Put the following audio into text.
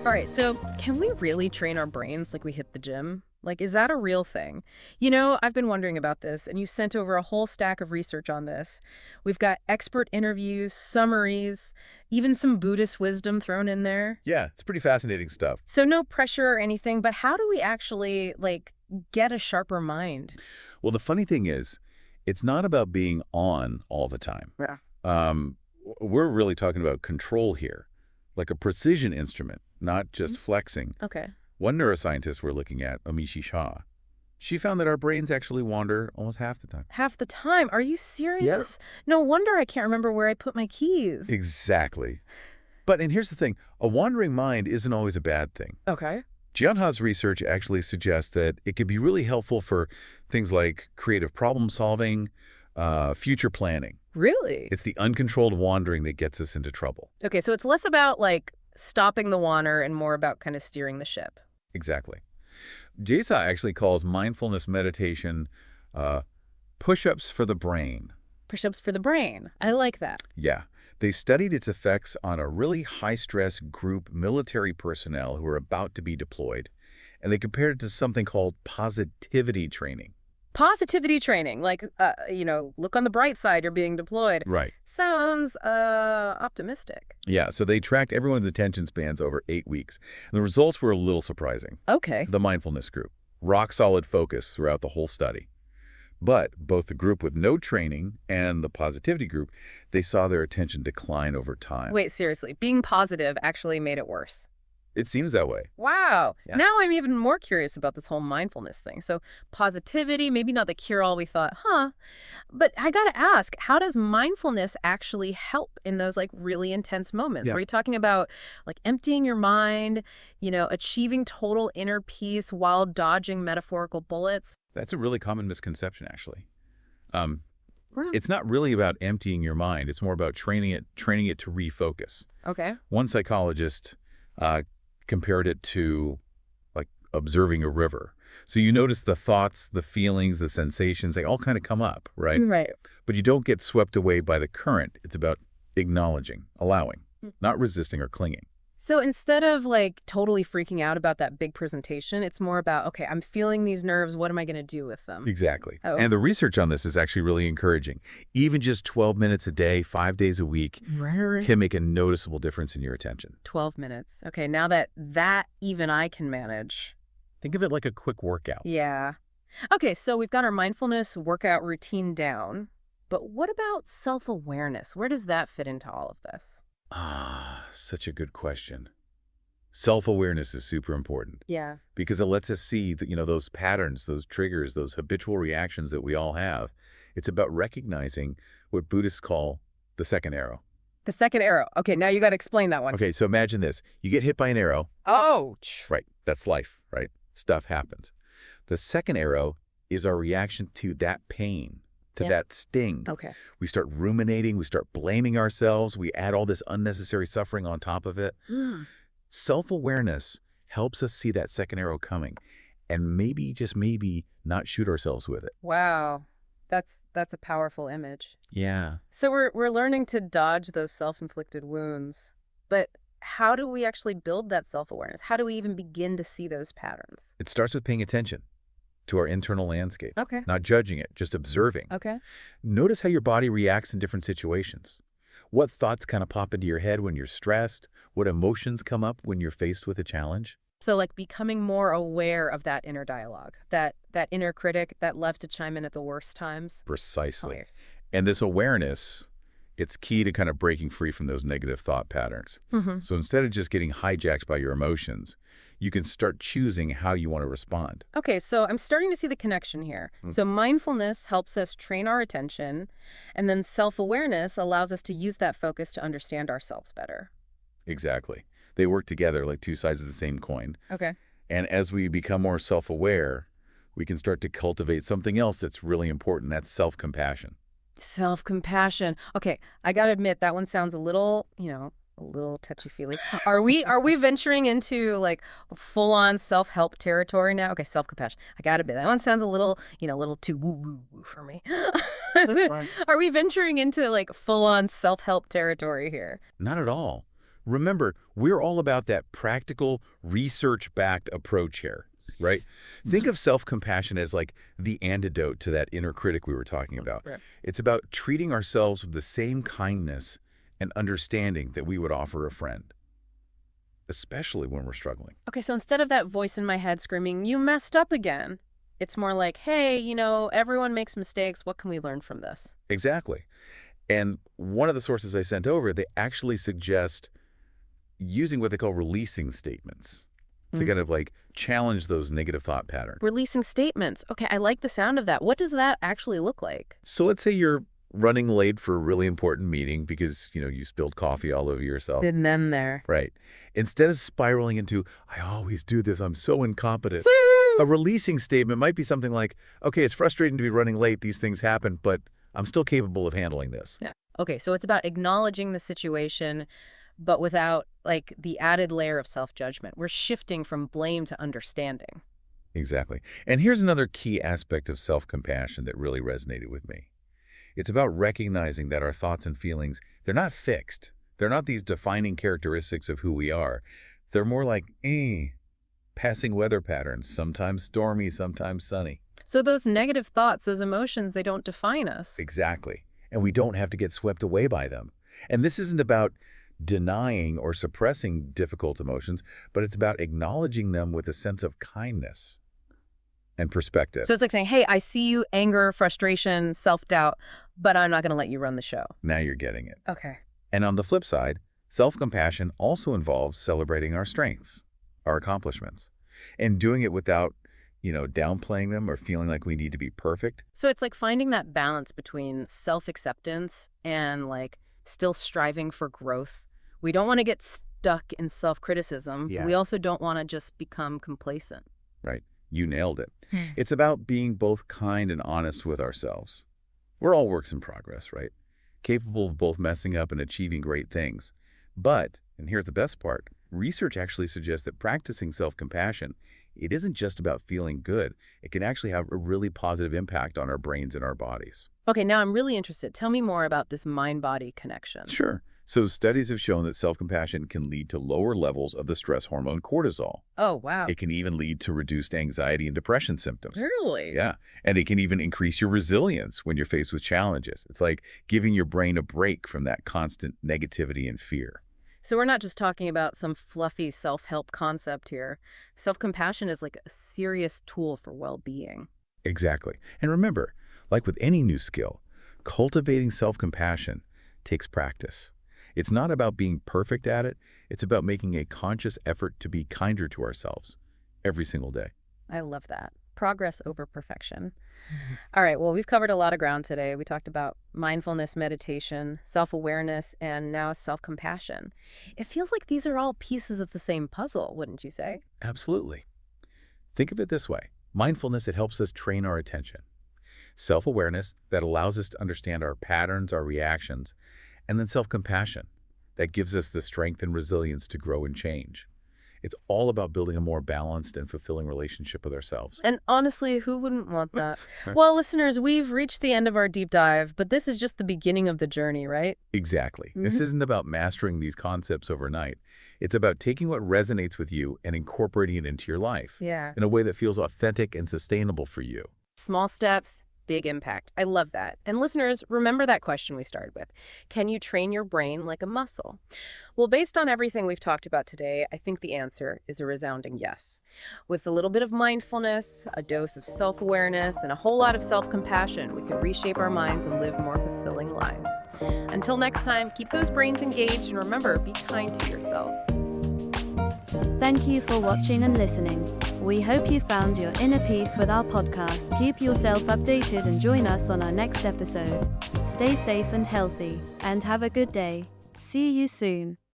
All right, so can we really train our brains like we hit the gym? Like, is that a real thing? I've been wondering about this, and you sent over a whole stack of research on this. We've got expert interviews, summaries, even some Buddhist wisdom thrown in there. Yeah, it's pretty fascinating stuff. So no pressure or anything, but how do we actually, get a sharper mind? Well, the funny thing is, it's not about being on all the time. Yeah. We're really talking about control here, like a precision instrument, not just flexing. Okay. One neuroscientist we're looking at, Amishi Shah, she found that our brains actually wander almost half the time. Half the time. Are you serious? No wonder I can't remember where I put my keys. Exactly. And here's the thing, a wandering mind isn't always a bad thing. Okay. Jianha's research actually suggests that it could be really helpful for things like creative problem solving, future planning. Really? It's the uncontrolled wandering that gets us into trouble. Okay, so it's less about, stopping the wander and more about kind of steering the ship. Exactly. Jesa actually calls mindfulness meditation push-ups for the brain. Push-ups for the brain. I like that. Yeah. They studied its effects on a really high-stress group military personnel who were about to be deployed, and they compared it to something called positivity training. Positivity training, look on the bright side, you're being deployed. Right. Sounds optimistic. Yeah, so they tracked everyone's attention spans over 8 weeks. And the results were a little surprising. Okay. The mindfulness group, rock-solid focus throughout the whole study. But both the group with no training and the positivity group, they saw their attention decline over time. Wait, seriously, being positive actually made it worse. It seems that way. Wow. Yeah. Now I'm even more curious about this whole mindfulness thing. So positivity, maybe not the cure-all we thought, But I gotta ask, how does mindfulness actually help in those really intense moments? Yeah. Were you talking about emptying your mind, achieving total inner peace while dodging metaphorical bullets? That's a really common misconception, actually. Um, Wow. It's not really about emptying your mind. It's more about training it to refocus. Okay. One psychologist compared it to observing a river. So you notice the thoughts, the feelings, the sensations, they all kind of come up, right? Right. But you don't get swept away by the current. It's about acknowledging, allowing, not resisting or clinging. So instead of totally freaking out about that big presentation, it's more about, okay, I'm feeling these nerves. What am I going to do with them? Exactly. Oh. And the research on this is actually really encouraging. Even just 12 minutes a day, 5 days a week, can make a noticeable difference in your attention. 12 minutes. Okay, now that even I can manage. Think of it like a quick workout. Yeah. Okay, so we've got our mindfulness workout routine down. But what about self-awareness? Where does that fit into all of this? Such a good question. Self-awareness is super important Yeah. because it lets us see that, those patterns, those triggers, those habitual reactions that we all have. It's about recognizing what Buddhists call the second arrow. The second arrow. Okay, now you got to explain that one. Okay, so imagine this. You get hit by an arrow. Oh. Right, that's life, right? Stuff happens. The second arrow is our reaction to that pain, to that sting. Okay. We start ruminating, we start blaming ourselves, we add all this unnecessary suffering on top of it. Self-awareness helps us see that second arrow coming and maybe, just maybe, not shoot ourselves with it. Wow. That's a powerful image. Yeah. So we're learning to dodge those self-inflicted wounds. But how do we actually build that self-awareness? How do we even begin to see those patterns? It starts with paying attention to our internal landscape. Okay. Not judging it, just observing. Okay. Notice how your body reacts in different situations. What thoughts kind of pop into your head when you're stressed? What emotions come up when you're faced with a challenge? So becoming more aware of that inner dialogue, that inner critic that loves to chime in at the worst times. Precisely. Oh, And this awareness, it's key to kind of breaking free from those negative thought patterns. So instead of just getting hijacked by your emotions, you can start choosing how you want to respond. Okay, so I'm starting to see the connection here. So mindfulness helps us train our attention, and then self-awareness allows us to use that focus to understand ourselves better. Exactly. They work together like two sides of the same coin. Okay. And as we become more self-aware, we can start to cultivate something else that's really important. That's self-compassion. Self-compassion. Okay, I gotta admit, that one sounds a little, a little touchy-feely. Are we venturing into full-on self-help territory now? Okay, self-compassion. I gotta admit, that one sounds a little too woo-woo for me. Right. Are we venturing into full-on self-help territory here? Not at all. Remember, we're all about that practical, research-backed approach here, right? Think of self-compassion as like the antidote to that inner critic we were talking about. Right. It's about treating ourselves with the same kindness and understanding that we would offer a friend, especially when we're struggling. Okay, so instead of that voice in my head screaming, "You messed up again," it's more like, "Hey, everyone makes mistakes. What can we learn from this?" Exactly. And one of the sources I sent over, they actually suggest using what they call releasing statements to kind of like challenge those negative thought patterns. Releasing statements. Okay, I like the sound of that. What does that actually look like? So let's say you're running late for a really important meeting because, you spilled coffee all over yourself. And then there. Right. Instead of spiraling into, I always do this, I'm so incompetent. A releasing statement might be something like, okay, it's frustrating to be running late, these things happen, but I'm still capable of handling this. Yeah. Okay, so it's about acknowledging the situation, but without like the added layer of self-judgment. We're shifting from blame to understanding. Exactly. And here's another key aspect of self-compassion that really resonated with me. It's about recognizing that our thoughts and feelings, they're not fixed. They're not these defining characteristics of who we are. They're more like, passing weather patterns, sometimes stormy, sometimes sunny. So those negative thoughts, those emotions, they don't define us. Exactly. And we don't have to get swept away by them. And this isn't about denying or suppressing difficult emotions, but it's about acknowledging them with a sense of kindness and perspective. So it's like saying, hey, I see you, anger, frustration, self-doubt, but I'm not going to let you run the show. Now you're getting it. Okay. And on the flip side, self-compassion also involves celebrating our strengths, our accomplishments, and doing it without, downplaying them or feeling like we need to be perfect. So it's like finding that balance between self-acceptance and like still striving for growth. We don't want to get stuck in self-criticism. Yeah. We also don't want to just become complacent. Right. You nailed it. It's about being both kind and honest with ourselves. We're all works in progress, right? Capable of both messing up and achieving great things. But, and here's the best part, research actually suggests that practicing self-compassion, it isn't just about feeling good. It can actually have a really positive impact on our brains and our bodies. Okay, now I'm really interested. Tell me more about this mind-body connection. Sure. So studies have shown that self-compassion can lead to lower levels of the stress hormone cortisol. Oh, wow. It can even lead to reduced anxiety and depression symptoms. Really? Yeah. And it can even increase your resilience when you're faced with challenges. It's like giving your brain a break from that constant negativity and fear. So we're not just talking about some fluffy self-help concept here. Self-compassion is like a serious tool for well-being. Exactly. And remember, like with any new skill, cultivating self-compassion takes practice. It's not about being perfect at it. It's about making a conscious effort to be kinder to ourselves every single day. I love that. Progress over perfection. All right, well, we've covered a lot of ground today. We talked about mindfulness, meditation, self-awareness, and now self-compassion. It feels like these are all pieces of the same puzzle, wouldn't you say? Absolutely. Think of it this way. Mindfulness, it helps us train our attention. Self-awareness, that allows us to understand our patterns, our reactions, and then self-compassion, that gives us the strength and resilience to grow and change. It's all about building a more balanced and fulfilling relationship with ourselves. And honestly, who wouldn't want that? Well, listeners, we've reached the end of our deep dive, but this is just the beginning of the journey, right? Exactly. This isn't about mastering these concepts overnight. It's about taking what resonates with you and incorporating it into your life in a way that feels authentic and sustainable for you. Small steps, big impact. I love that. And listeners, remember that question we started with. Can you train your brain like a muscle? Well, based on everything we've talked about today, I think the answer is a resounding yes. With a little bit of mindfulness, a dose of self-awareness, and a whole lot of self-compassion, we can reshape our minds and live more fulfilling lives. Until next time, keep those brains engaged and remember, be kind to yourselves. Thank you for watching and listening. We hope you found your inner peace with our podcast. Keep yourself updated and join us on our next episode. Stay safe and healthy, and have a good day. See you soon.